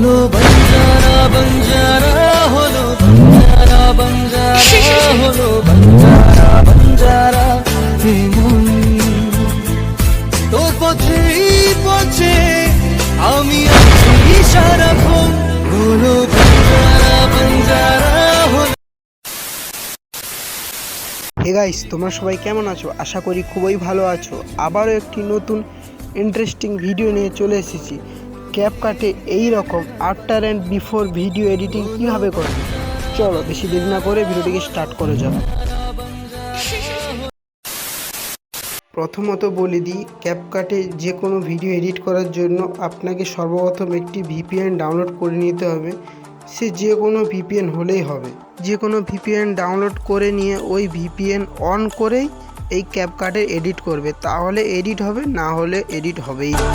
হলো বঞ্জারা বঞ্জারা হলো বঞ্জারা বঞ্জারা হলো বঞ্জারা বঞ্জারা হে মন তোর পথেই পথে আমি আছি সারাক্ষণ হলো বঞ্জারা বঞ্জারা হলো। হে গাইস, তোমরা সবাই কেমন আছো? আশা করি খুবই ভালো আছো। আবারও একটি নতুন ইন্টারেস্টিং ভিডিও নিয়ে চলে এসেছি। ক্যাপকাটে এই রকম after and before video editing কিভাবে করবে, চলো বেশি দেরি না করে ভিডিওটিকে স্টার্ট করে যাও। প্রথমত বলে দিই, ক্যাপকাটে যে কোনো ভিডিও এডিট করার জন্য আপনাকে সর্বপ্রথম একটি ভিপিএন ডাউনলোড করে নিতে হবে। সে যে কোনো ভিপিএন হলেই হবে। যে কোনো ভিপিএন ডাউনলোড করে নিয়ে ওই ভিপিএন অন করেই এই ক্যাপকাটে এডিট করবে, তাহলে এডিট হবে, না হলে এডিট হবেই না।